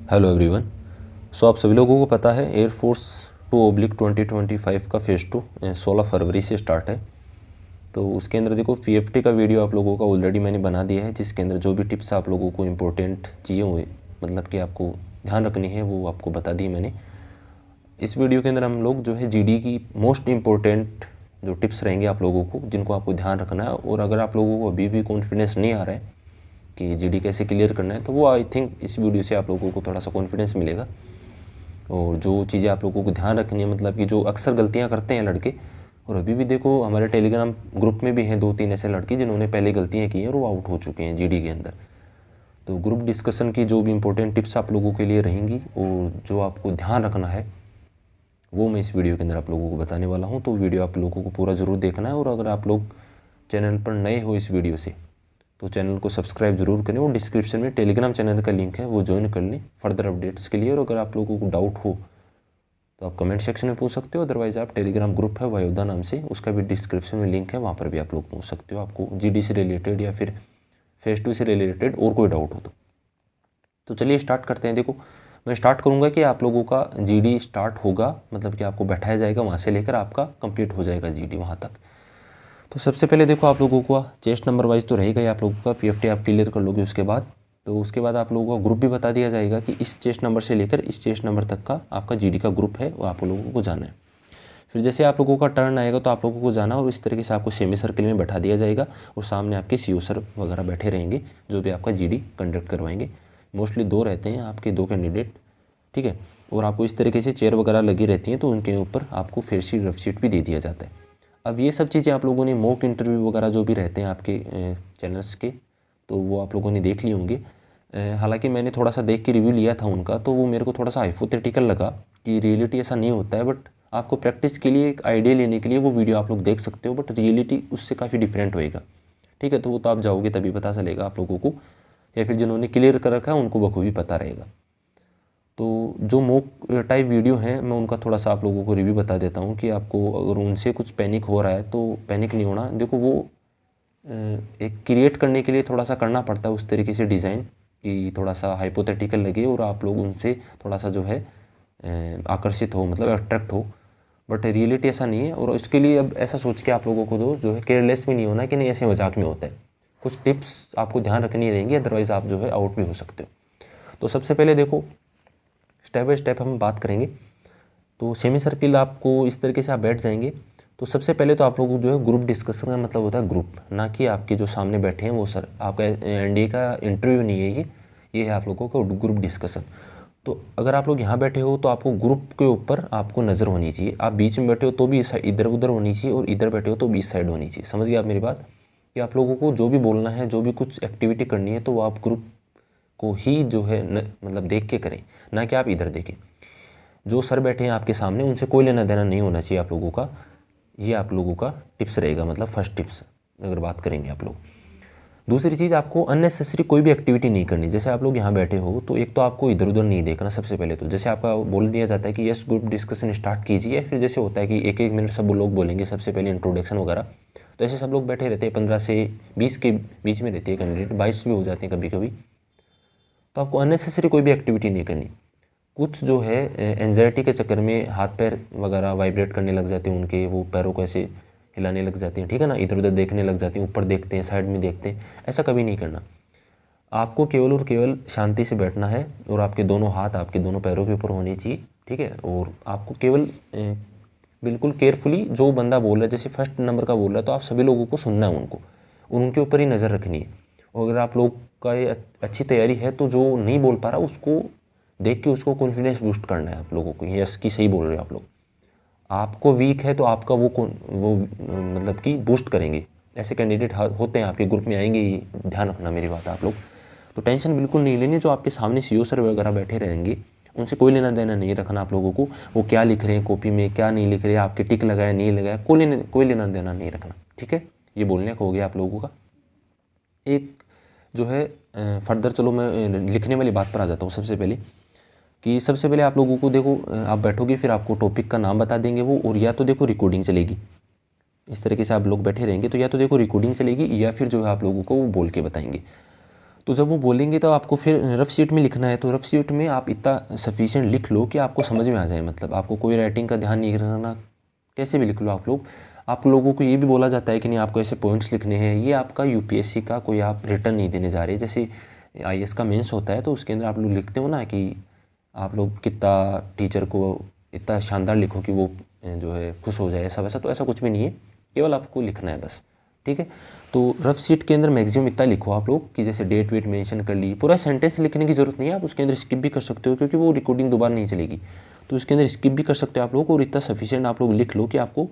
Hello everyone. सो आप सभी लोगों को पता है एयरफोर्स 2/2025 का फ़ेज़ 2 16 फरवरी से स्टार्ट है। तो उसके अंदर देखो पीएफटी का वीडियो आप लोगों का ऑलरेडी मैंने बना दिया है, जिसके अंदर जो भी टिप्स आप लोगों को इम्पोर्टेंट चाहिए हुए मतलब कि आपको ध्यान रखनी है वो आपको बता दी मैंने। इस वीडियो के अंदर हम लोग जो है जीडी की मोस्ट इम्पोर्टेंट जो टिप्स रहेंगे आप लोगों को, जिनको आपको ध्यान रखना है। और अगर आप लोगों को अभी भी कॉन्फिडेंस नहीं आ रहा है कि जीडी कैसे क्लियर करना है, तो वो आई थिंक इस वीडियो से आप लोगों को थोड़ा सा कॉन्फिडेंस मिलेगा। और जो चीज़ें आप लोगों को ध्यान रखनी है, मतलब कि जो अक्सर गलतियां करते हैं लड़के, और अभी भी देखो हमारे टेलीग्राम ग्रुप में भी हैं 2-3 ऐसे लड़के जिन्होंने पहले गलतियां की हैं और वो आउट हो चुके हैं जीडी के अंदर। तो ग्रुप डिस्कशन की जो भी इंपॉर्टेंट टिप्स आप लोगों के लिए रहेंगी और जो आपको ध्यान रखना है वो मैं इस वीडियो के अंदर आप लोगों को बताने वाला हूँ। तो वीडियो आप लोगों को पूरा ज़रूर देखना है। और अगर आप लोग चैनल पर नए हो इस वीडियो से, तो चैनल को सब्सक्राइब जरूर करें और डिस्क्रिप्शन में टेलीग्राम चैनल का लिंक है, वो ज्वाइन कर लें फर्दर अपडेट्स के लिए। और अगर आप लोगों को डाउट हो तो आप कमेंट सेक्शन में पूछ सकते हो, अदरवाइज़ आप टेलीग्राम ग्रुप है वायोदा नाम से, उसका भी डिस्क्रिप्शन में लिंक है, वहाँ पर भी आप लोग पूछ सकते हो आपको जीडी से रिलेटेड या फिर फ़ेज़ 2 से रिलेटेड और कोई डाउट हो तो चलिए स्टार्ट करते हैं। देखो मैं स्टार्ट करूँगा कि आप लोगों का जीडी स्टार्ट होगा, मतलब कि आपको बैठाया जाएगा वहाँ से लेकर आपका कंप्लीट हो जाएगा जीडी वहाँ तक। तो सबसे पहले देखो आप लोगों को चेस्ट नंबर वाइज तो रहेगा ही आप लोगों का, पीएफटी आप क्लियर कर लोगे उसके बाद। तो उसके बाद आप लोगों का ग्रुप भी बता दिया जाएगा कि इस चेस्ट नंबर से लेकर इस चेस्ट नंबर तक का आपका जीडी का ग्रुप है, वो आप लोगों को जाना है। फिर जैसे आप लोगों का टर्न आएगा तो आप लोगों को जाना और इस तरीके से आपको सेमी सर्किल में बैठा दिया जाएगा और सामने आपके सीओ सर वगैरह बैठे रहेंगे जो भी आपका जीडी कंडक्ट करवाएंगे। मोस्टली 2 रहते हैं आपके, 2 कैंडिडेट, ठीक है। और आपको इस तरीके से चेयर वगैरह लगी रहती हैं, तो उनके ऊपर आपको फेस शीट रफ शीट भी दे दिया जाता है। अब ये सब चीज़ें आप लोगों ने मॉक इंटरव्यू वगैरह जो भी रहते हैं आपके चैनल्स के, तो वो आप लोगों ने देख लिए होंगे। हालांकि मैंने थोड़ा सा देख के रिव्यू लिया था उनका, तो वो मेरे को थोड़ा सा हाइपोथेटिकल लगा कि रियलिटी ऐसा नहीं होता है। बट आपको प्रैक्टिस के लिए, एक आइडिया लेने के लिए वो वीडियो आप लोग देख सकते हो, बट रियलिटी उससे काफ़ी डिफरेंट होएगा, ठीक है। तो वो तो आप जाओगे तभी पता चलेगा आप लोगों को, या फिर जिन्होंने क्लियर कर रखा है उनको बखूबी पता रहेगा। तो जो मॉक टाइप वीडियो हैं मैं उनका थोड़ा सा आप लोगों को रिव्यू बता देता हूँ कि आपको अगर उनसे कुछ पैनिक हो रहा है तो पैनिक नहीं होना। देखो वो एक क्रिएट करने के लिए थोड़ा सा करना पड़ता है उस तरीके से डिज़ाइन कि थोड़ा सा हाइपोथेटिकल लगे और आप लोग उनसे थोड़ा सा जो है आकर्षित हो, मतलब अट्रैक्ट हो। बट रियलिटी ऐसा नहीं है। और इसके लिए अब ऐसा सोच के आप लोगों को जो है केयरलेस भी नहीं होना कि नहीं ऐसे मजाक में होता है। कुछ टिप्स आपको ध्यान रखनी रहेंगी, अदरवाइज़ आप जो है आउट भी हो सकते हो। तो सबसे पहले देखो स्टेप बाय स्टेप हम बात करेंगे। तो सेमी सर्किल आपको इस तरीके से आप बैठ जाएंगे। तो सबसे पहले तो आप लोग जो है ग्रुप डिस्कशन का मतलब होता है ग्रुप, ना कि आपके जो सामने बैठे हैं वो सर। आपका एनडीए का इंटरव्यू नहीं है ये है आप लोगों का ग्रुप डिस्कशन। तो अगर आप लोग यहाँ बैठे हो तो आपको ग्रुप के ऊपर आपको नज़र होनी चाहिए। आप बीच में बैठे हो तो भी इधर उधर होनी चाहिए, और इधर बैठे हो तो भी इस साइड होनी चाहिए। समझ गए आप मेरी बात? कि आप लोगों को जो भी बोलना है, जो भी कुछ एक्टिविटी करनी है, तो वो आप ग्रुप को ही जो है मतलब देख के करें, ना कि आप इधर देखें। जो सर बैठे हैं आपके सामने उनसे कोई लेना देना नहीं होना चाहिए आप लोगों का। ये आप लोगों का टिप्स रहेगा, मतलब फर्स्ट टिप्स अगर बात करेंगे आप लोग। दूसरी चीज़, आपको अननेसेसरी कोई भी एक्टिविटी नहीं करनी। जैसे आप लोग यहाँ बैठे हो तो एक तो आपको इधर उधर नहीं देखना सबसे पहले। तो जैसे आपका बोल दिया जाता है कि यस ग्रुप डिस्कशन स्टार्ट कीजिए, फिर जैसे होता है कि 1-1 मिनट सब लोग बोलेंगे सबसे पहले इंट्रोडक्शन वगैरह, तो ऐसे सब लोग बैठे रहते हैं। 15 से 20 के बीच में रहती है कैंडिडेट, 22 भी हो जाते हैं कभी कभी। तो आपको अननेसेसरी कोई भी एक्टिविटी नहीं करनी। कुछ जो है एंजाइटी के चक्कर में हाथ पैर वगैरह वाइब्रेट करने लग जाते हैं उनके, वो पैरों को ऐसे हिलाने लग जाते हैं, ठीक है ना, इधर उधर देखने लग जाते हैं, ऊपर देखते हैं, साइड में देखते हैं। ऐसा कभी नहीं करना। आपको केवल और केवल शांति से बैठना है और आपके दोनों हाथ आपके दोनों पैरों के ऊपर होने चाहिए, ठीक है। और आपको केवल बिल्कुल केयरफुली जो बंदा बोल रहा है, जैसे फर्स्ट नंबर का बोल रहा है, तो आप सभी लोगों को सुनना है उनको, उनके ऊपर ही नज़र रखनी है। और अगर आप लोग का ये अच्छी तैयारी है तो जो नहीं बोल पा रहा उसको देख के उसको कॉन्फिडेंस बूस्ट करना है आप लोगों को। यस की सही बोल रहे हो आप लोग। आपको वीक है तो आपका वो मतलब कि बूस्ट करेंगे। ऐसे कैंडिडेट होते हैं आपके ग्रुप में, आएंगे ही, ध्यान रखना मेरी बात आप लोग। तो टेंशन बिल्कुल नहीं लेनी। जो आपके सामने सीओ सर वगैरह बैठे रहेंगे उनसे कोई लेना देना नहीं रखना आप लोगों को। वो क्या लिख रहे हैं कॉपी में, क्या नहीं लिख रहे, आपके टिक लगाया नहीं लगाया, कोई लेना देना नहीं रखना, ठीक है। ये बोलने का हो गया आप लोगों का। एक जो है फर्दर, चलो मैं लिखने वाली बात पर आ जाता हूँ। सबसे पहले कि सबसे पहले आप लोगों को देखो, आप बैठोगे फिर आपको टॉपिक का नाम बता देंगे वो, और या तो देखो रिकॉर्डिंग चलेगी। इस तरीके से आप लोग बैठे रहेंगे तो या तो देखो रिकॉर्डिंग चलेगी या फिर जो है आप लोगों को वो बोल के बताएंगे। तो जब वो बोलेंगे तो आपको फिर रफ शीट में लिखना है, तो रफ शीट में आप इतना सफिशिएंट लिख लो कि आपको समझ में आ जाए, मतलब आपको कोई राइटिंग का ध्यान नहीं रखना, कैसे भी लिख लो आप लोग। आप लोगों को ये भी बोला जाता है कि नहीं आपको ऐसे पॉइंट्स लिखने हैं, ये आपका यूपीएससी का कोई आप रिटर्न नहीं देने जा रहे। जैसे आईएएस का मेंस होता है तो उसके अंदर आप लोग लिखते हो ना कि आप लोग कितना टीचर को इतना शानदार लिखो कि वो जो है खुश हो जाए, ऐसा वैसा, तो ऐसा कुछ भी नहीं है, केवल आपको लिखना है बस, ठीक है। तो रफ शीट के अंदर मैक्सिमम इतना लिखो आप लोग कि जैसे डेट वेट मेंशन कर ली, पूरा सेंटेंस लिखने की ज़रूरत नहीं है, आप उसके अंदर स्किप भी कर सकते हो क्योंकि वो रिकॉर्डिंग दोबारा नहीं चलेगी, तो उसके अंदर स्किप भी कर सकते हो आप लोग। और इतना सफिशिएंट आप लोग लिख लो कि आपको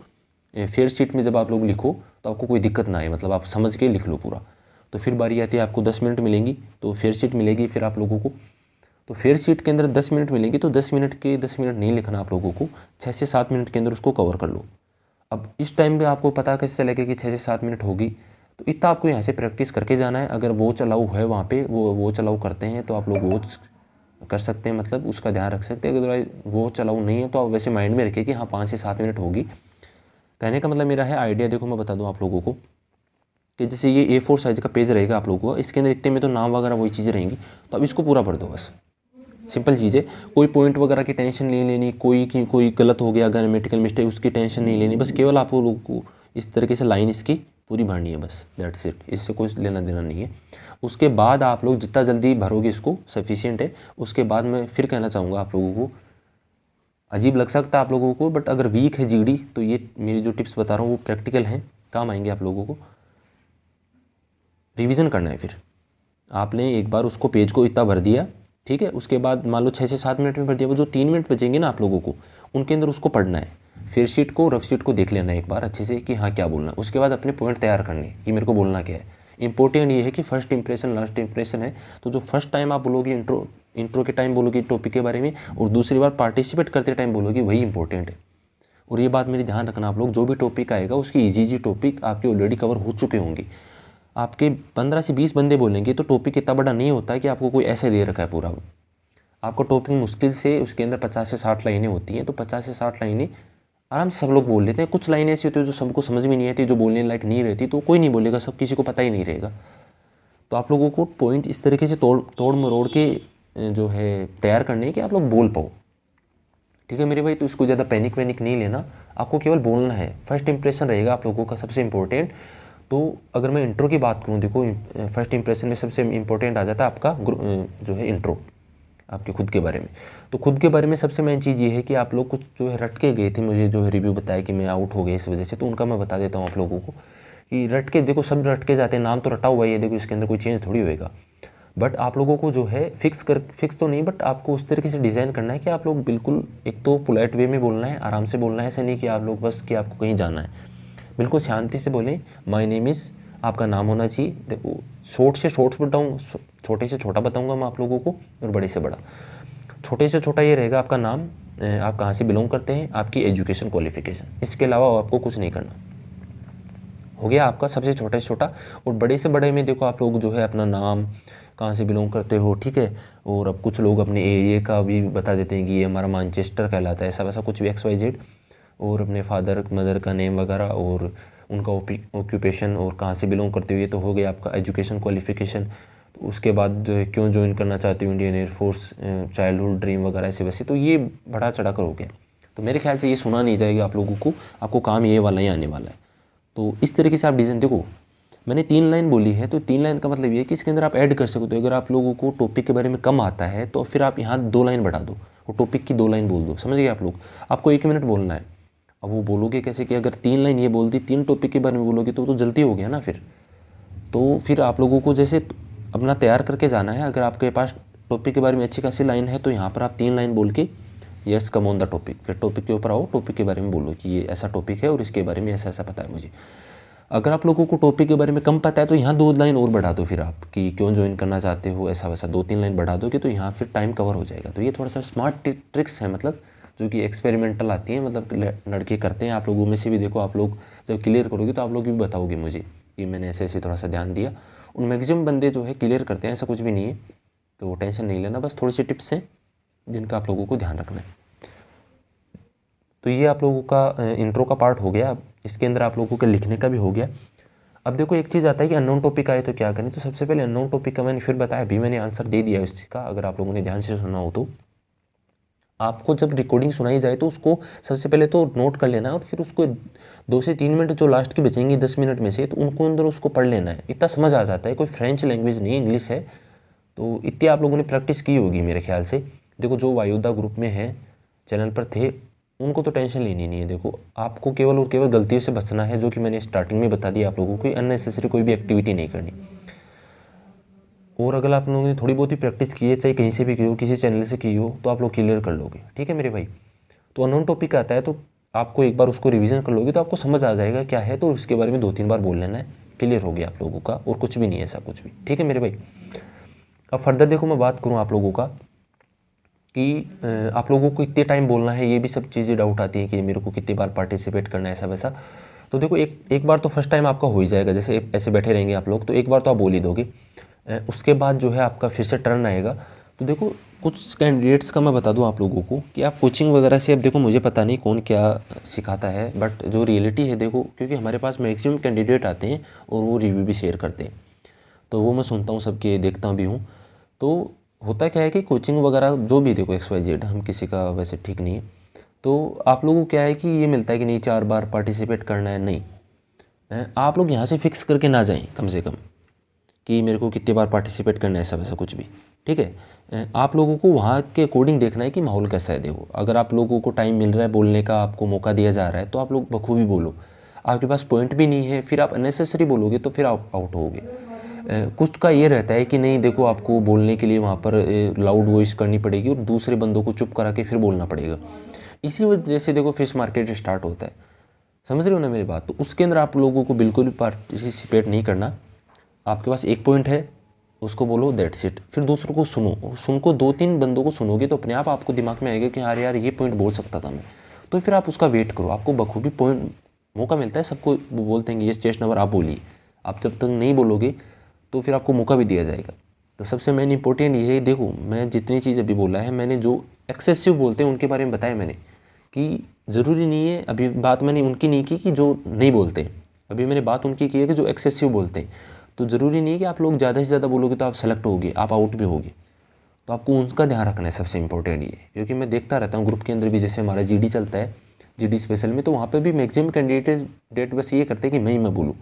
फेयर शीट में जब आप लोग लिखो तो आपको कोई दिक्कत ना आए, मतलब आप समझ के लिख लो पूरा। तो फिर बारी आती है आपको 10 मिनट मिलेंगी, तो फेयर शीट मिलेगी फिर आप लोगों को। तो फेयर शीट के अंदर 10 मिनट मिलेंगे, तो 10 मिनट के 10 मिनट नहीं लिखना आप लोगों को, 6 से 7 मिनट के अंदर उसको कवर कर लो। अब इस टाइम पे आपको पता कैसे चलेगा कि 6 से 7 मिनट होगी, तो इतना आपको यहाँ से प्रैक्टिस करके जाना है। अगर वो चलाऊ है वहाँ पे, वो चलाऊ करते हैं तो आप लोग वो कर सकते हैं, मतलब उसका ध्यान रख सकते हैं। अगर वो चलाऊ नहीं है तो आप वैसे माइंड में रखिए कि हाँ 5 से 7 मिनट होगी। कहने का मतलब मेरा है आइडिया, देखो मैं बता दूँ आप लोगों को कि जैसे ये A4 साइज़ का पेज रहेगा आप लोगों को, इसके अंदर इतने में तो नाम वगैरह वही चीज़ें रहेंगी, तो अब इसको पूरा भर दो बस, सिंपल चीज़ है। कोई पॉइंट वगैरह की टेंशन नहीं लेनी, कोई गलत हो गया ग्रामेटिकल मिस्टेक उसकी टेंशन नहीं लेनी, बस केवल आप लोगों को इस तरीके से लाइन इसकी पूरी भरनी है बस, दैट्स इट, इससे कुछ लेना देना नहीं है। उसके बाद आप लोग जितना जल्दी भरोगे इसको सफिशिएंट है। उसके बाद मैं फिर कहना चाहूँगा आप लोगों को, अजीब लग सकता है आप लोगों को, बट अगर वीक है जीडी तो ये मेरी जो टिप्स बता रहा हूँ वो प्रैक्टिकल हैं, काम आएंगे आप लोगों को। रिवीजन करना है, फिर आपने एक बार उसको पेज को इतना भर दिया, ठीक है, उसके बाद मान लो 6 से 7 मिनट में भर दिया, वो जो 3 मिनट बचेंगे ना आप लोगों को, उनके अंदर उसको पढ़ना है। फेयर शीट को रफ शीट को देख लेना है एक बार अच्छे से कि हाँ क्या बोलना है, उसके बाद अपने पॉइंट तैयार करने हैं कि मेरे को बोलना क्या है। इंपॉर्टेंट ये है कि फर्स्ट इंप्रेशन लास्ट इंप्रेशन है, तो जो फर्स्ट टाइम आप बोलोगे इंट्रो के टाइम बोलोगे टॉपिक के बारे में, और दूसरी बार पार्टिसिपेट करते टाइम बोलोगे, वही इंपॉर्टेंट है। और ये बात मेरी ध्यान रखना आप लोग, जो भी टॉपिक आएगा उसकी ईजी टॉपिक आपके ऑलरेडी कवर हो चुके होंगे। आपके 15 से 20 बंदे बोलेंगे तो टॉपिक इतना बड़ा नहीं होता है कि आपको कोई ऐसे दे रखा है पूरा। आपको टॉपिक मुश्किल से उसके अंदर 50 से 60 लाइनें होती हैं, तो 50 से 60 लाइनें आराम से सब लोग बोल लेते हैं। कुछ लाइनें ऐसी होती है जो सबको समझ में नहीं आती, जो बोलने लायक नहीं रहती, तो कोई नहीं बोलेगा, सब किसी को पता ही नहीं रहेगा। तो आप लोगों को पॉइंट इस तरीके से तोड़ मरोड़ के जो है तैयार करने है कि आप लोग बोल पाओ, ठीक है मेरे भाई। तो इसको ज़्यादा पैनिक वैनिक नहीं लेना, आपको केवल बोलना है। फर्स्ट इंप्रेशन रहेगा आप लोगों का सबसे इम्पोर्टेंट। तो अगर मैं इंट्रो की बात करूँ, देखो फर्स्ट इंप्रेशन में सबसे इम्पोर्टेंट आ जाता है आपका जो है इंट्रो, आपके खुद के बारे में। तो खुद के बारे में सबसे मेन चीज़ ये है कि आप लोग कुछ जो है रट के गए थे, मुझे जो है रिव्यू बताया कि मैं आउट हो गया इस वजह से, तो उनका मैं बता देता हूँ आप लोगों को कि रट के, देखो सब रट के जाते हैं, नाम तो रटा हुआ है, देखो इसके अंदर कोई चेंज थोड़ी होएगा। बट आप लोगों को जो है फिक्स तो नहीं, बट आपको उस तरीके से डिज़ाइन करना है कि आप लोग बिल्कुल एक तो पोलाइट वे में बोलना है, आराम से बोलना है, ऐसा नहीं कि आप लोग बस कि आपको कहीं जाना है, बिल्कुल शांति से बोलें। माय नेम इज़, आपका नाम होना चाहिए। देखो शॉर्ट से शॉर्ट्स बताऊँ, छोटे से छोटा बताऊँगा मैं आप लोगों को, और बड़े से बड़ा। छोटे से छोटा ये रहेगा आपका नाम, आप कहाँ से बिलोंग करते हैं, आपकी एजुकेशन क्वालिफिकेशन, इसके अलावा आपको कुछ नहीं करना। हो गया आपका सबसे छोटा से छोटा। और बड़े से बड़े में देखो आप लोग जो है अपना नाम, कहाँ से बिलोंग करते हो, ठीक है। और अब कुछ लोग अपने एरिया का भी बता देते हैं कि ये हमारा मैनचेस्टर कहलाता है, ऐसा वैसा कुछ भी XYZ। और अपने फादर मदर का नेम वगैरह, और उनका ऑक्यूपेशन, और कहाँ से बिलोंग करते हो, ये तो हो गया आपका एजुकेशन क्वालिफिकेशन। तो उसके बाद जो है क्यों ज्वाइन करना चाहते हो इंडियन एयरफोर्स, चाइल्डहुड ड्रीम वगैरह ऐसे वैसे, तो ये बढ़ा चढ़ा कर हो गया। तो मेरे ख्याल से ये सुना नहीं जाएगा आप लोगों को, आपको काम ये वाला ही आने वाला है। तो इस तरीके से आप डिज़ाइन, देखो मैंने 3 लाइन बोली है, तो 3 लाइन का मतलब ये है कि इसके अंदर आप ऐड कर सकते हो। अगर आप लोगों को टॉपिक के बारे में कम आता है तो फिर आप यहाँ 2 लाइन बढ़ा दो, और टॉपिक की 2 लाइन बोल दो, समझ गए आप लोग। आपको 1 मिनट बोलना है। अब वो बोलोगे कैसे कि अगर 3 लाइन ये बोल दी, 3 टॉपिक के बारे में बोलोगे तो जल्दी हो गया ना फिर। तो फिर आप लोगों को जैसे अपना तैयार करके जाना है। अगर आपके पास टॉपिक के बारे में अच्छी खासी लाइन है तो यहाँ पर आप 3 लाइन बोल के yes come on the topic, फिर टॉपिक के ऊपर आओ, टॉपिक के बारे में बोलो कि ये ऐसा टॉपिक है और इसके बारे में ऐसा ऐसा पता है मुझे। अगर आप लोगों को टॉपिक के बारे में कम पता है तो यहाँ 2 लाइन और बढ़ा दो, फिर आप कि क्यों ज्वाइन करना चाहते हो, ऐसा वैसा 2-3 लाइन बढ़ा दोगे तो यहाँ फिर टाइम कवर हो जाएगा। तो ये थोड़ा सा स्मार्ट ट्रिक्स है, मतलब जो कि एक्सपेरिमेंटल आती हैं, मतलब लड़के करते हैं। आप लोगों में से भी देखो, आप लोग जब क्लियर करोगे तो आप लोग भी बताओगे मुझे कि मैंने ऐसे ऐसे थोड़ा सा ध्यान दिया। उन मैक्सिमम बंदे जो है क्लियर करते हैं, ऐसा कुछ भी नहीं है, तो टेंशन नहीं लेना। बस थोड़ी सी टिप्स हैं जिनका आप लोगों को ध्यान रखना है। तो ये आप लोगों का इंट्रो का पार्ट हो गया। अब इसके अंदर आप लोगों के लिखने का भी हो गया। अब देखो एक चीज़ आता है कि अननोन टॉपिक आए तो क्या करें। तो सबसे पहले अननोन टॉपिक का मैंने फिर बताया, अभी मैंने आंसर दे दिया इसका, अगर आप लोगों ने ध्यान से सुना हो तो। आपको जब रिकॉर्डिंग सुनाई जाए तो उसको सबसे पहले तो नोट कर लेना है, और फिर उसको 2 से 3 मिनट जो लास्ट की बचेंगे 10 मिनट में से, तो उनको अंदर उसको पढ़ लेना है। इतना समझ आ जाता है, कोई फ्रेंच लैंग्वेज नहीं, इंग्लिश है। तो इतनी आप लोगों ने प्रैक्टिस की होगी मेरे ख्याल से। देखो जो वायुदा ग्रुप में है, चैनल पर थे, उनको तो टेंशन लेनी नहीं है। देखो आपको केवल और केवल गलतियों से बचना है, जो कि मैंने स्टार्टिंग में बता दिया आप लोगों को। अननेसेसरी कोई भी एक्टिविटी नहीं करनी। और अगर आप लोगों ने थोड़ी बहुत ही प्रैक्टिस की है, चाहे कहीं से भी की हो, किसी चैनल से की हो, तो आप लोग क्लियर कर लोगे। ठीक है मेरे भाई। तो अननोन टॉपिक आता है तो आपको एक बार उसको रिवीजन कर लोगे तो आपको समझ आ जाएगा क्या है, तो उसके बारे में 2-3 बार बोल लेना है, क्लियर हो गया आप लोगों का। और कुछ भी नहीं है ऐसा कुछ भी। ठीक है मेरे भाई। अब फर्दर देखो मैं बात करूँ आप लोगों का कि आप लोगों को कितने टाइम बोलना है, ये भी सब चीज़ें डाउट आती है कि मेरे को कितनी बार पार्टिसिपेट करना है, ऐसा वैसा। तो देखो एक बार तो फर्स्ट टाइम आपका हो ही जाएगा, जैसे ऐसे बैठे रहेंगे आप लोग तो एक बार तो आप बोल ही दोगे। उसके बाद जो है आपका फिर से टर्न आएगा। तो देखो कुछ कैंडिडेट्स का मैं बता दूं आप लोगों को कि आप कोचिंग वगैरह से, अब देखो मुझे पता नहीं कौन क्या सिखाता है, बट जो रियलिटी है देखो, क्योंकि हमारे पास मैक्सिमम कैंडिडेट आते हैं और वो रिव्यू भी शेयर करते हैं, तो वो मैं सुनता हूँ सबके, देखता भी हूँ। तो होता क्या है कि कोचिंग वगैरह जो भी देखो XYZ, हम किसी का वैसे ठीक नहीं है, तो आप लोगों को क्या है कि ये मिलता है कि नहीं 4 बार पार्टिसिपेट करना है, नहीं। आप लोग यहाँ से फिक्स करके ना जाएं कम से कम कि मेरे को कितनी बार पार्टिसिपेट करना है, ऐसा वैसा कुछ भी। ठीक है। आप लोगों को वहाँ के अकॉर्डिंग देखना है कि माहौल कैसा है। देखो अगर आप लोगों को टाइम मिल रहा है बोलने का, आपको मौका दिया जा रहा है, तो आप लोग बखूबी बोलो। आपके पास पॉइंट भी नहीं है, फिर आप अननेसेसरी बोलोगे तो फिर आप आउट होगे। कुछ का ये रहता है कि नहीं देखो आपको बोलने के लिए वहाँ पर लाउड वॉइस करनी पड़ेगी और दूसरे बंदों को चुप करा के फिर बोलना पड़ेगा। इसी वजह से देखो फिश मार्केट स्टार्ट होता है। समझ रहे हो ना मेरी बात। तो उसके अंदर आप लोगों को बिल्कुल भी पार्टिसिपेट नहीं करना। आपके पास एक पॉइंट है, उसको बोलो दैट्स इट। फिर दूसरों को सुनो, सुन को 2-3 बंदों को सुनोगे तो अपने आप आपको दिमाग में आएगा कि हाँ यार ये पॉइंट बोल सकता था मैं। तो फिर आप उसका वेट करो, आपको बखूबी पॉइंट मौका मिलता है सबको। वो बोलते हैं ये चेस्ट नंबर आप बोलिए, आप जब तक नहीं बोलोगे तो फिर आपको मौका भी दिया जाएगा। तो सबसे मेन इंपॉर्टेंट ये है, देखो मैं जितनी चीज़ अभी बोला है, मैंने जो एक्सेसिव बोलते हैं उनके बारे में बताया मैंने, कि ज़रूरी नहीं है। अभी बात मैंने उनकी नहीं की कि जो नहीं बोलते, अभी मैंने बात उनकी की है कि जो एक्सेसिव बोलते हैं। तो ज़रूरी नहीं है कि आप लोग ज़्यादा से ज़्यादा बोलोगे तो आप सेलेक्ट होगे, आप आउट भी होगे। तो आपको उनका ध्यान रखना है, सबसे इंपॉर्टेंट ये। क्योंकि मैं देखता रहता हूँ ग्रुप के अंदर भी, जैसे हमारा GD चलता है, GD स्पेशल में, तो वहाँ पे भी मैक्सिमम कैंडिडेट बस ये करते हैं कि मैं बोलूँ।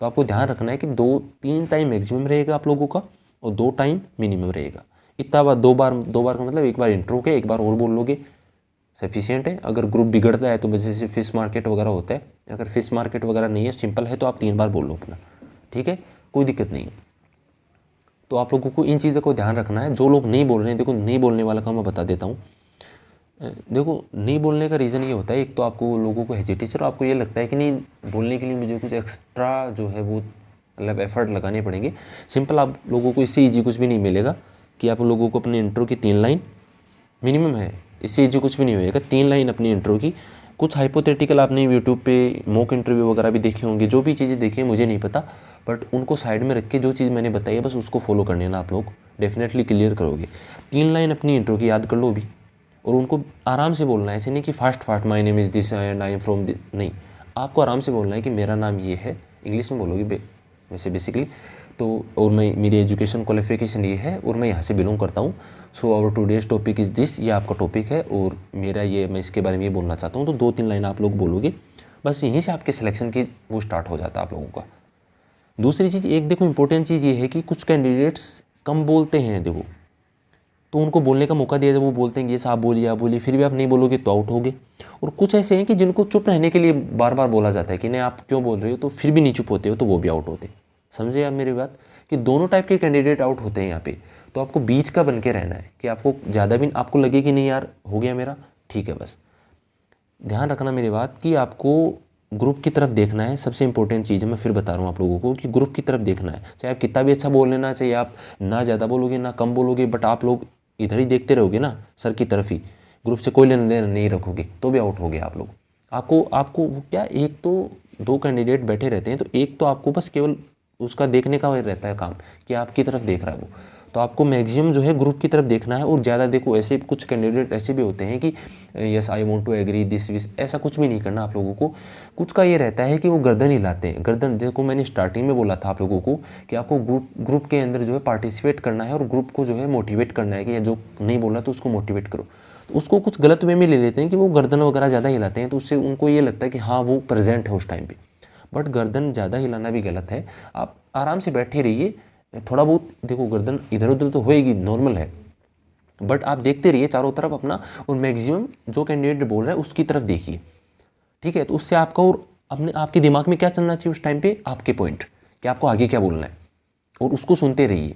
तो आपको ध्यान रखना है कि 2-3 टाइम मैक्सिमम रहेगा आप लोगों का और 2 टाइम मिनिमम रहेगा। इतना बार 2 बार का मतलब एक बार इंट्रो के, एक बार और बोल लोगे, सफिशिएंट है। अगर ग्रुप बिगड़ता है तो जैसे फिश मार्केट वगैरह होता है, अगर फिश मार्केट वगैरह नहीं है, सिंपल है, तो आप 3 बार बोल लो अपना। ठीक है, कोई दिक्कत नहीं है। तो आप लोगों को इन चीज़ों को ध्यान रखना है। जो लोग नहीं बोल रहे हैं, देखो नहीं बोलने वाला का मैं बता देता हूँ। देखो नहीं बोलने का रीज़न ये होता है, एक तो आपको लोगों को हेजिटेशन, आपको ये लगता है कि नहीं बोलने के लिए मुझे कुछ एक्स्ट्रा जो है वो मतलब एफर्ट लगाने पड़ेंगे। सिंपल आप लोगों को इससे ईजी कुछ भी नहीं मिलेगा कि आप लोगों को अपने इंट्रो की 3 लाइन मिनिमम है, इससे ईजी कुछ भी नहीं होएगा। 3 लाइन अपनी इंट्रो की। कुछ हाइपोथेटिकल आपने यूट्यूब पे मॉक इंटरव्यू वगैरह भी देखे होंगे, जो भी चीज़ें देखी है मुझे नहीं पता, बट उनको साइड में रख के जो चीज़ मैंने बताई है बस उसको फॉलो करने ना, आप लोग डेफिनेटली क्लियर करोगे। 3 लाइन अपनी इंट्रो की याद कर लो भी, और उनको आराम से बोलना है। ऐसे नहीं कि fast my name is this and I am from this, नहीं। आपको आराम से बोलना है कि मेरा नाम ये है, इंग्लिश में बोलोगे वैसे बेसिकली तो, और मैं मेरी एजुकेशन क्वालिफिकेशन ये है और मैं यहाँ से बिलोंग करता हूँ। So our today's topic is this, ये आपका टॉपिक है और मेरा ये, मैं इसके बारे में ये बोलना चाहता हूँ। तो 2-3 लाइन आप लोग बोलोगे, बस यहीं से आपके सिलेक्शन की वो स्टार्ट हो जाता है आप लोगों का। दूसरी चीज़ एक देखो इंपॉर्टेंट चीज़ ये है कि कुछ कैंडिडेट्स कम बोलते हैं, देखो तो उनको बोलने का मौका दिया जब वो बोलते हैं ये आप बोलिए आप बोलिए, फिर भी आप नहीं बोलोगे तो आउट होगे। और कुछ ऐसे हैं कि जिनको चुप रहने के लिए बार बार बोला जाता है कि नहीं आप क्यों बोल रहे हो, तो फिर भी नहीं चुप होते हो, तो वो भी आउट होते। समझे आप मेरी बात, कि दोनों टाइप के कैंडिडेट आउट होते हैं यहाँ पे। तो आपको बीच का बन के रहना है कि आपको ज़्यादा भी आपको लगे कि नहीं यार हो गया मेरा, ठीक है। बस ध्यान रखना मेरी बात कि आपको ग्रुप की तरफ देखना है। सबसे इंपॉर्टेंट चीज़ है, मैं फिर बता रहा हूँ आप लोगों को कि ग्रुप की तरफ देखना है। चाहे आप कितना भी अच्छा बोल लेना, चाहे आप ना ज़्यादा बोलोगे ना कम बोलोगे, बट आप लोग इधर ही देखते रहोगे ना, सर की तरफ ही, ग्रुप से कोई लेना देना नहीं रखोगे, तो भी आउट हो गए आप लोग। आपको क्या, एक तो 2 कैंडिडेट बैठे रहते हैं, तो एक तो आपको बस केवल उसका देखने का रहता है काम कि आपकी तरफ देख रहा है वो, तो तो आपको मैक्सिमम जो है ग्रुप की तरफ देखना है। और ज़्यादा देखो, ऐसे कुछ कैंडिडेट ऐसे भी होते हैं कि yes I want to agree this with, ऐसा कुछ भी नहीं करना आप लोगों को। कुछ का ये रहता है कि वो गर्दन हिलाते हैं। गर्दन देखो, मैंने स्टार्टिंग में बोला था आप लोगों को कि आपको ग्रुप के अंदर जो है पार्टिसिपेट करना है और ग्रुप को जो है मोटिवेट करना है कि जो नहीं बोल रहा तो उसको मोटिवेट करो। तो उसको कुछ गलत वे में ले लेते हैं कि वो गर्दन वगैरह ज़्यादा हिलाते हैं, तो उससे उनको ये लगता है कि हाँ वो प्रेजेंट है उस टाइम पे। बट गर्दन ज़्यादा हिलाना भी गलत है। आप आराम से बैठे रहिए। थोड़ा बहुत देखो गर्दन इधर उधर तो होएगी, नॉर्मल है, बट आप देखते रहिए चारों तरफ अपना, और मैक्सिमम जो कैंडिडेट बोल रहा है उसकी तरफ देखिए। ठीक है, तो उससे आपका और अपने आपके दिमाग में क्या चलना चाहिए उस टाइम पे, आपके पॉइंट कि आपको आगे क्या बोलना है, और उसको सुनते रहिए।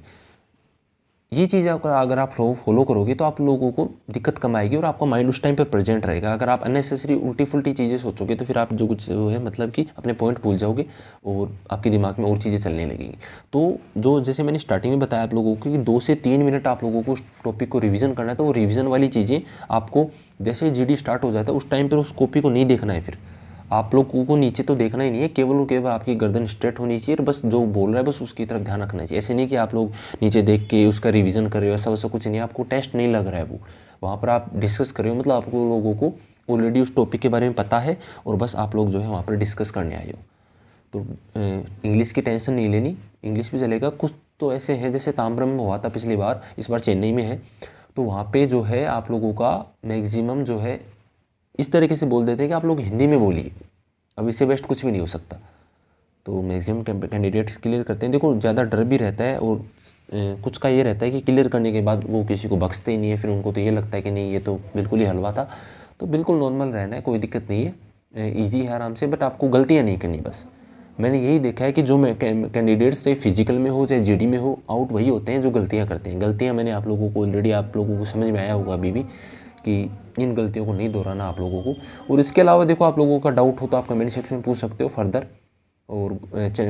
ये चीज़ अगर आप फॉलो करोगे तो आप लोगों को दिक्कत कम आएगी और आपका माइंड उस टाइम पे प्रेजेंट रहेगा। अगर आप अननेसेसरी उल्टी फुल्टी चीज़ें सोचोगे तो फिर आप जो कुछ है मतलब कि अपने पॉइंट भूल जाओगे और आपके दिमाग में और चीज़ें चलने लगेंगी। तो जो जैसे मैंने स्टार्टिंग में बताया आप लोगों को कि 2 से 3 मिनट आप लोगों को उस टॉपिक को रिविज़न करना है, तो वो रिविज़न वाली चीज़ें आपको जैसे जीडी स्टार्ट हो जाता है उस टाइम पर उस कॉपी को नहीं देखना है। फिर आप लोगों को नीचे तो देखना ही नहीं है, केवल और केवल आपकी गर्दन स्ट्रेट होनी चाहिए और बस जो बोल रहा है बस उसकी तरफ ध्यान रखना चाहिए। ऐसे नहीं कि आप लोग नीचे देख के उसका रिवीजन कर रहे हो, ऐसा वैसा कुछ नहीं। आपको टेस्ट नहीं लग रहा है, वो वहाँ पर आप डिस्कस कर रहे हो, मतलब आपको लोगों को ऑलरेडी उस टॉपिक के बारे में पता है और बस आप लोग जो है वहाँ पर डिस्कस करने आए हो। तो इंग्लिश की टेंशन नहीं लेनी, इंग्लिश भी चलेगा। कुछ तो ऐसे हैं जैसे ताम्रम में हुआ था पिछली बार, इस बार चेन्नई में है, तो वहाँ पे जो है आप लोगों का मैक्सिमम जो है इस तरीके से बोल देते हैं कि आप लोग हिंदी में बोलिए। अब इससे बेस्ट कुछ भी नहीं हो सकता। तो मैक्सिमम कैंडिडेट्स क्लियर करते हैं। देखो ज़्यादा डर भी रहता है और कुछ का ये रहता है कि क्लियर करने के बाद वो किसी को बख्शते ही नहीं है, फिर उनको तो ये लगता है कि नहीं ये तो बिल्कुल ही हलवा था। तो बिल्कुल नॉर्मल रहना है, कोई दिक्कत नहीं है, ईजी है आराम से, बट आपको गलतियाँ नहीं करनी बस। मैंने यही देखा है कि जो कैंडिडेट्स चाहे फिजिकल में हो चाहे जीडी में हो, आउट वही होते हैं जो गलतियाँ करते हैं। गलतियाँ मैंने आप लोगों को ऑलरेडी आप लोगों को समझ में आया होगा अभी भी कि इन गलतियों को नहीं दोहराना आप लोगों को। और इसके अलावा देखो आप लोगों का डाउट हो तो आप कमेंट सेक्शन में पूछ सकते हो फर्दर, और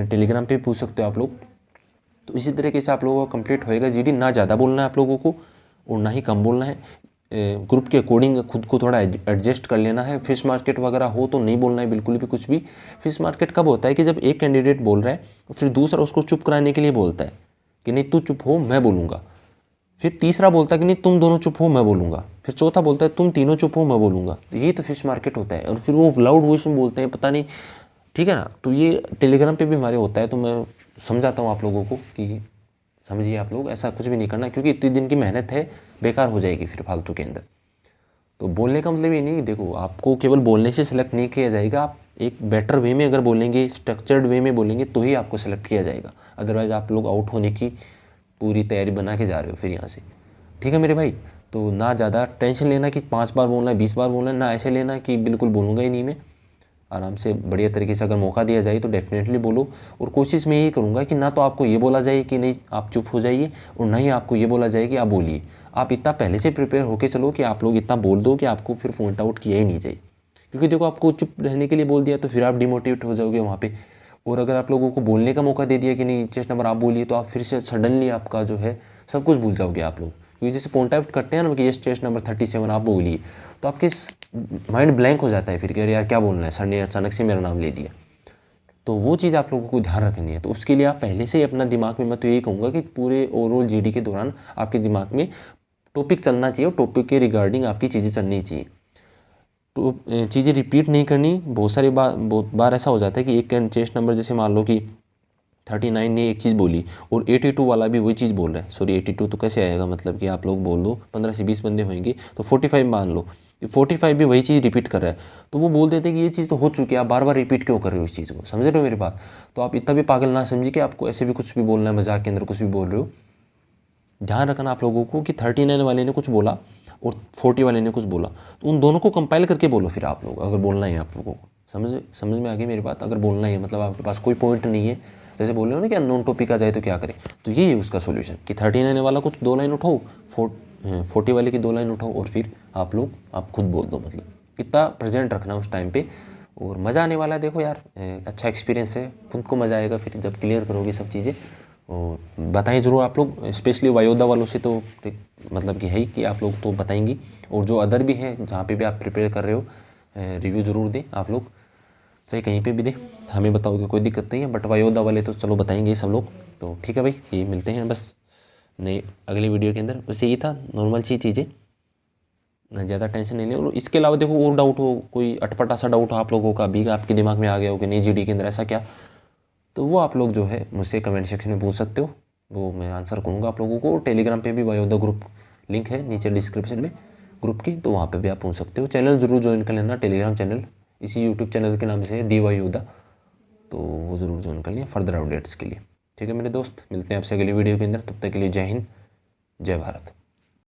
टेलीग्राम पे पूछ सकते हो आप लोग। तो इसी तरीके से आप लोगों का कंप्लीट होएगा जीडी। ना ज़्यादा बोलना है आप लोगों को और ना ही कम बोलना है। ग्रुप के अकॉर्डिंग खुद को थोड़ा एडजस्ट कर लेना है। फिश मार्केट वगैरह हो तो नहीं बोलना है बिल्कुल भी कुछ भी। फिश मार्केट कब होता है कि जब एक कैंडिडेट बोल रहा है फिर दूसरा उसको चुप कराने के लिए बोलता है कि नहीं तू चुप हो मैं बोलूँगा, फिर तीसरा बोलता है कि नहीं तुम दोनों चुप हो मैं बोलूँगा, फिर चौथा बोलता है तुम तीनों चुप हो मैं बोलूँगा। तो ये तो फिश मार्केट होता है। और फिर वो लाउड वॉइस में बोलते हैं, पता नहीं, ठीक है ना। तो ये टेलीग्राम पे भी हमारे होता है, तो मैं समझाता हूँ आप लोगों को कि समझिए आप लोग ऐसा कुछ भी नहीं करना, क्योंकि इतनी दिन की मेहनत है बेकार हो जाएगी फिर फालतू के अंदर। तो बोलने का मतलब ये नहीं, देखो आपको केवल बोलने से सिलेक्ट नहीं किया जाएगा। आप एक बेटर वे में अगर बोलेंगे, स्ट्रक्चर्ड वे में बोलेंगे तो ही आपको सेलेक्ट किया जाएगा। अदरवाइज़ आप लोग आउट होने की पूरी तैयारी बना के जा रहे हो फिर यहाँ से। ठीक है मेरे भाई, तो ना ज़्यादा टेंशन लेना कि 5 बार बोलना है 20 बार बोलना है, ना ऐसे लेना कि बिल्कुल बोलूँगा ही नहीं मैं। आराम से बढ़िया तरीके से अगर मौका दिया जाए तो डेफिनेटली बोलो। और कोशिश मैं यही करूँगा कि ना तो आपको ये बोला जाए कि नहीं आप चुप हो जाइए, और ना ही आपको ये बोला जाए कि आप बोलिए। आप इतना पहले से प्रिपेयर होकर चलो कि आप लोग इतना बोल दो कि आपको फिर पॉइंट आउट किया ही नहीं जाए। क्योंकि देखो आपको चुप रहने के लिए बोल दिया तो फिर आप डिमोटिवेट हो जाओगे वहाँ पे। और अगर आप लोगों को बोलने का मौका दे दिया कि नहीं चेस्ट नंबर आप बोलिए, तो आप फिर से सडनली आपका जो है सब कुछ भूल जाओगे आप लोग। क्योंकि जैसे पॉइंट आउट करते हैं ना कि ये चेस्ट नंबर 37 आप बोलिए, तो आपके माइंड ब्लैंक हो जाता है फिर कि अरे यार क्या बोलना है, सर ने अचानक से मेरा नाम ले दिया। तो वो चीज़ आप लोगों को ध्यान रखनी है। तो उसके लिए आप पहले से ही अपना दिमाग में, मैं तो यही कहूँगा कि पूरे ओवरऑल जीडी के दौरान आपके दिमाग में टॉपिक चलना चाहिए और टॉपिक के रिगार्डिंग आपकी चीज़ें चलनी चाहिए। तो चीज़ें रिपीट नहीं करनी। बहुत बार ऐसा हो जाता है कि एक चेस्ट नंबर जैसे मान लो कि 39 ने एक चीज़ बोली और 82 वाला भी वही चीज़ बोल रहा है। सॉरी 82 तो कैसे आएगा, मतलब कि आप लोग बोल दो 15 से 20 बंदे होंगे तो 45 मान लो, 45 भी वही चीज़ रिपीट कर रहा है, तो वो बोल देते हैं कि ये चीज़ तो हो चुकी है, आप बार बार रिपीट क्यों कर रहे हो इस चीज़ को। समझ रहे हो मेरी बात। तो आप इतना भी पागल ना समझिए कि आपको ऐसे भी कुछ भी बोलना है, मजाक के अंदर कुछ भी बोल रहे हो। ध्यान रखना आप लोगों को कि 39 वाले ने कुछ बोला और 40 वाले ने कुछ बोला, तो उन दोनों को कंपाइल करके बोलो फिर आप लोग, अगर बोलना है आप लोगों को। समझ में आ गई मेरी बात। अगर बोलना है मतलब आपके पास कोई पॉइंट नहीं है, जैसे बोल रहे हो ना कि अननोन टॉपिक आ जाए तो क्या करें, तो यही है उसका सोल्यूशन कि 39 वाला कुछ 2 लाइन उठाओ, 40 वाले की 2 लाइन उठाओ और फिर आप खुद बोल दो। मतलब इतना प्रेजेंट रखना उस टाइम पे और मज़ा आने वाला है। देखो यार अच्छा एक्सपीरियंस है, खुद को मज़ा आएगा फिर जब क्लियर करोगे सब चीज़ें। और बताएं ज़रूर आप लोग, स्पेशली वायोदा वालों से तो मतलब कि है ही कि आप लोग तो बताएंगी, और जो अदर भी हैं जहाँ पे भी आप प्रिपेयर कर रहे हो रिव्यू ज़रूर दें आप लोग, चाहे कहीं पे भी दें, हमें बताओगे कोई दिक्कत नहीं है। बट वायोदा वाले तो चलो बताएंगे सब लोग। तो ठीक है भाई, ये मिलते हैं बस नई अगली वीडियो के अंदर। बस यही था, नॉर्मल सी चीज़ें, ज़्यादा टेंशन नहीं लें। और इसके अलावा देखो और डाउट हो, कोई अटपटा सा डाउट हो आप लोगों का अभी आपके दिमाग में आ गया हो कि नहीं जीडी के अंदर ऐसा क्या, तो वो आप लोग जो है मुझसे कमेंट सेक्शन में पूछ सकते हो, वो मैं आंसर करूँगा आप लोगों को। टेलीग्राम पे भी वायोदा ग्रुप लिंक है नीचे डिस्क्रिप्शन में ग्रुप की, तो वहाँ पे भी आप पूछ सकते हो। चैनल ज़रूर ज्वाइन कर लेना, टेलीग्राम चैनल इसी यूट्यूब चैनल के नाम से है DY योदा, तो वो ज़रूर ज्वाइन कर लिया फर्दर अपडेट्स के लिए। ठीक है मेरे दोस्त, मिलते हैं आपसे अगली वीडियो के अंदर, तब तक के लिए जय हिंद, जय भारत।